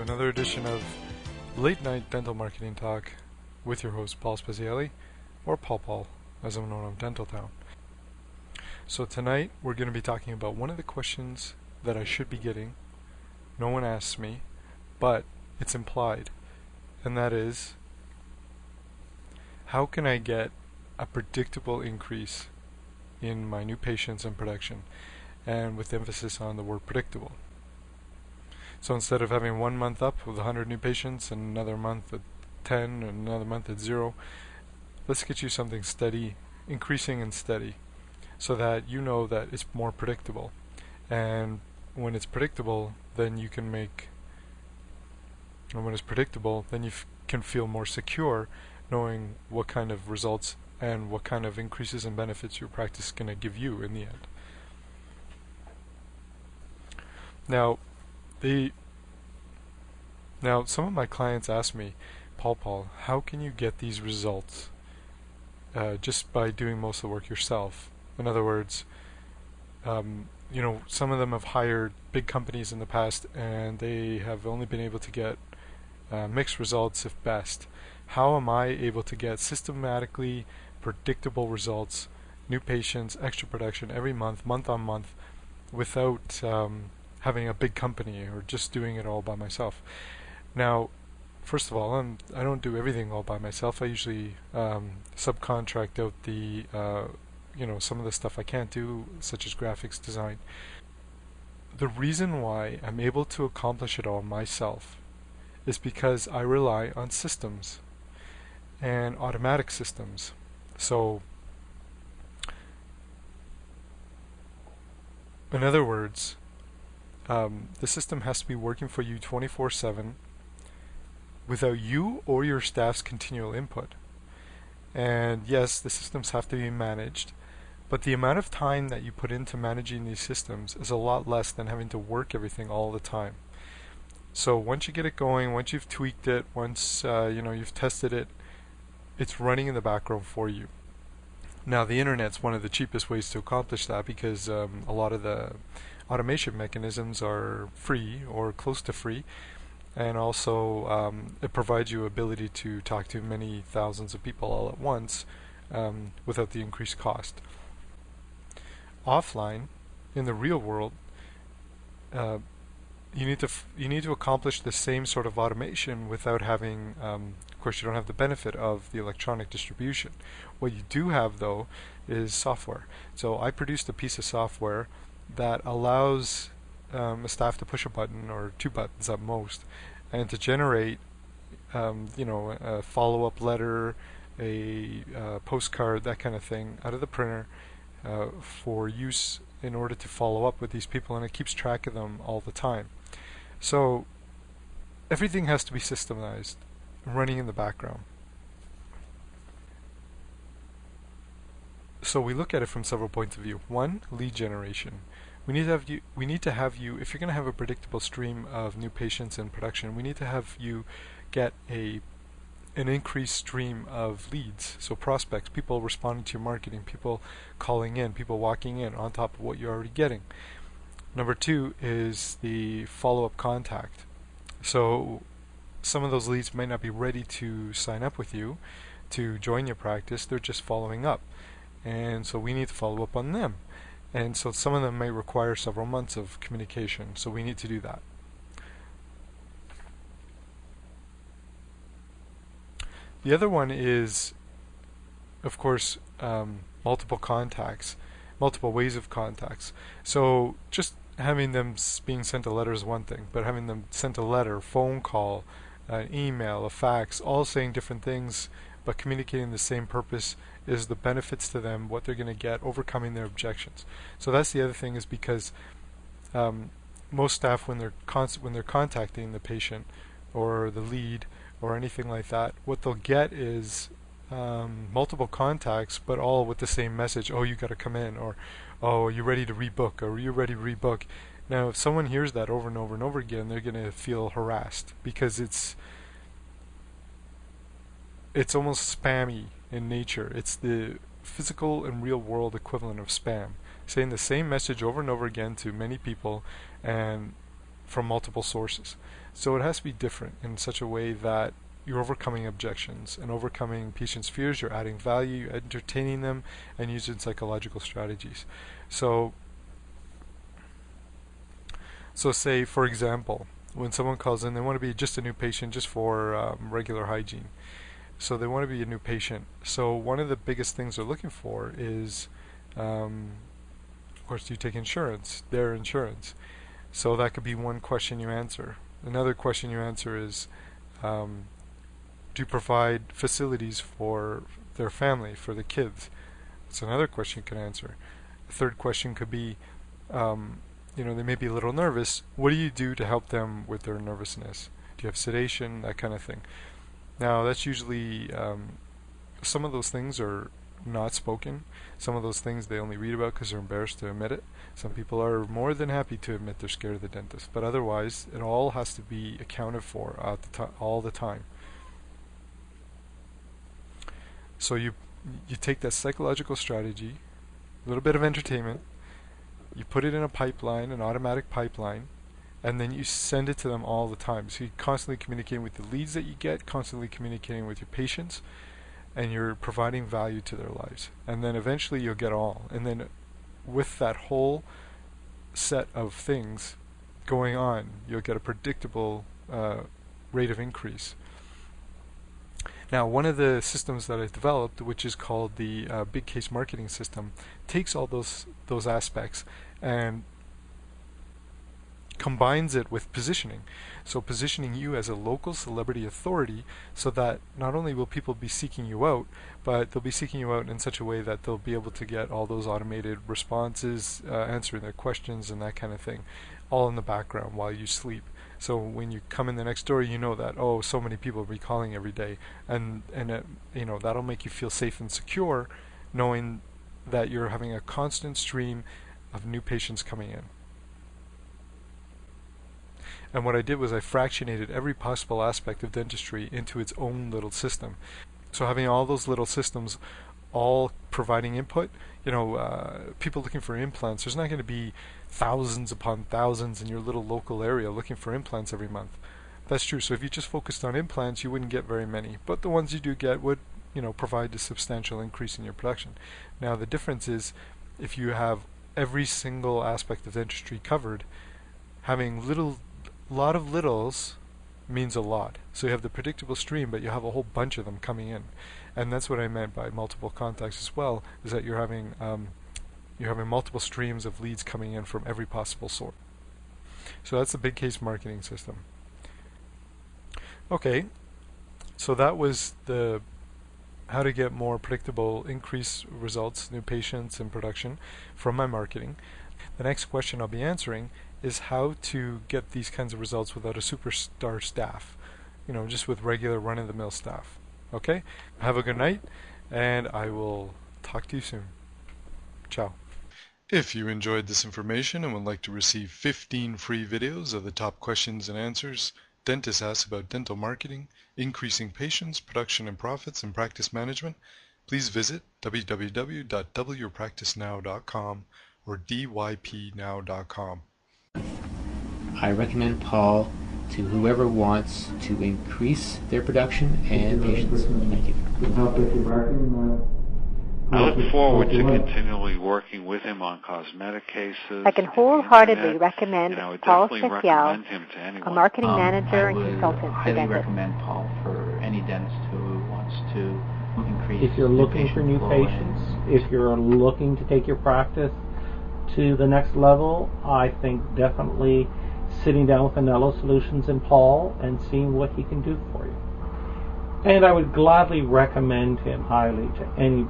to another edition of Late Night Dental Marketing Talk with your host Paul Spezielli, or Paul, as I'm known on Dental Town. So tonight we're going to be talking about one of the questions that I should be getting. No one asks me, but it's implied, and that is, how can I get a predictable increase in my new patients and production, and with emphasis on the word predictable. So instead of having 1 month up with 100 new patients and another month at 10 and another month at 0, let's get you something steady, increasing and steady, so that you know that it's more predictable. And when it's predictable, then you can can feel more secure knowing what kind of results and what kind of increases and benefits your practice is going to give you in the end. Now, some of my clients ask me, Paul, how can you get these results just by doing most of the work yourself? In other words, some of them have hired big companies in the past and they have only been able to get mixed results if best. How am I able to get systematically predictable results, new patients, extra production every month on month, without having a big company or just doing it all by myself? Now, first of all, I don't do everything all by myself. I usually subcontract out the some of the stuff I can't do, such as graphics design. The reason why I'm able to accomplish it all myself is because I rely on systems and automatic systems. So, in other words, the system has to be working for you 24/7 without you or your staff's continual input. And yes, the systems have to be managed, but the amount of time that you put into managing these systems is a lot less than having to work everything all the time. So once you get it going, once you've tweaked it, once you've tested it, it's running in the background for you. Now, the internet's one of the cheapest ways to accomplish that, because a lot of the automation mechanisms are free or close to free, and also it provides you ability to talk to many thousands of people all at once without the increased cost. Offline, in the real world, you need to accomplish the same sort of automation without having, of course, you don't have the benefit of the electronic distribution. What you do have, though, is software. So I produced a piece of software that allows a staff to push a button, or 2 buttons at most, and to generate a follow-up letter, a postcard, that kind of thing, out of the printer for use in order to follow up with these people, and it keeps track of them all the time. So everything has to be systemized, running in the background. So we look at it from several points of view. One, lead generation. We need to have you, if you're going to have a predictable stream of new patients in production, we need to have you get an increased stream of leads. So prospects, people responding to your marketing, people calling in, people walking in on top of what you're already getting. Number 2 is the follow-up contact. So some of those leads might not be ready to sign up with you to join your practice, they're just following up. And so we need to follow up on them. And so some of them may require several months of communication, so we need to do that. The other one is, of course, multiple contacts, multiple ways of contacts. So just having them being sent a letter is one thing, but having them sent a letter, phone call, an email, a fax, all saying different things but communicating the same purpose, is the benefits to them, what they're going to get, overcoming their objections. So that's the other thing, is because most staff, when they're contacting the patient or the lead or anything like that, what they'll get is multiple contacts, but all with the same message: oh, you got to come in, or oh, are you ready to rebook, or are you ready to rebook? Now, if someone hears that over and over and over again, they're going to feel harassed, because it's almost spammy in nature. It's the physical and real world equivalent of spam, saying the same message over and over again to many people, and from multiple sources. So it has to be different in such a way that you're overcoming objections and overcoming patients' fears, you're adding value, you're entertaining them, and using psychological strategies. So say, for example, when someone calls in, they want to be just a new patient just for regular hygiene. So they want to be a new patient. So one of the biggest things they're looking for is, of course, do you take insurance? Their insurance. So that could be one question you answer. Another question you answer is, do you provide facilities for their family, for the kids? That's another question you can answer. A third question could be, they may be a little nervous. What do you do to help them with their nervousness? Do you have sedation? That kind of thing. Now, that's usually, some of those things are not spoken. Some of those things they only read about because they're embarrassed to admit it. Some people are more than happy to admit they're scared of the dentist. But otherwise, it all has to be accounted for all the time. So you take that psychological strategy, a little bit of entertainment, you put it in a pipeline, an automatic pipeline, and then you send it to them all the time. So you're constantly communicating with the leads that you get, constantly communicating with your patients, and you're providing value to their lives. And then eventually you'll get all. And then with that whole set of things going on, you'll get a predictable rate of increase. Now, one of the systems that I've developed, which is called the big case marketing system, takes all those aspects and combines it with positioning. So positioning you as a local celebrity authority, so that not only will people be seeking you out, but they'll be seeking you out in such a way that they'll be able to get all those automated responses, answering their questions and that kind of thing, all in the background while you sleep. So when you come in the next door, you know that, oh, so many people will be calling every day, and that'll make you feel safe and secure, knowing that you're having a constant stream of new patients coming in. And what I did was I fractionated every possible aspect of dentistry into its own little system. So having all those little systems all providing input, people looking for implants, there's not going to be thousands upon thousands in your little local area looking for implants every month. That's true. So if you just focused on implants, you wouldn't get very many. But the ones you do get would, provide a substantial increase in your production. Now the difference is, if you have every single aspect of dentistry covered, having lot of littles means a lot. So you have the predictable stream, but you have a whole bunch of them coming in. And that's what I meant by multiple contacts as well, is that you're having multiple streams of leads coming in from every possible source. So that's the big case marketing system. Okay, so that was the how to get more predictable increased results, new patients and production from my marketing. The next question I'll be answering is how to get these kinds of results without a superstar staff, just with regular run-of-the-mill staff. Okay, have a good night, and I will talk to you soon. Ciao. If you enjoyed this information and would like to receive 15 free videos of the top questions and answers dentists ask about dental marketing, increasing patients, production and profits, and practice management, please visit www.doubleyourpracticenow.com or dypnow.com. I recommend Paul to whoever wants to increase their production and patients. Thank you. I look forward to continually working with him on cosmetic cases. I can wholeheartedly recommend I would Paul definitely Special, recommend him to anyone. a marketing manager I and would consultant for highly dentists. recommend Paul for any dentist who wants to increase. If you're looking for new flow patients, if you're looking to take your practice to the next level, I think definitely sitting down with Anello Solutions and Paul and seeing what he can do for you. And I would gladly recommend him highly to any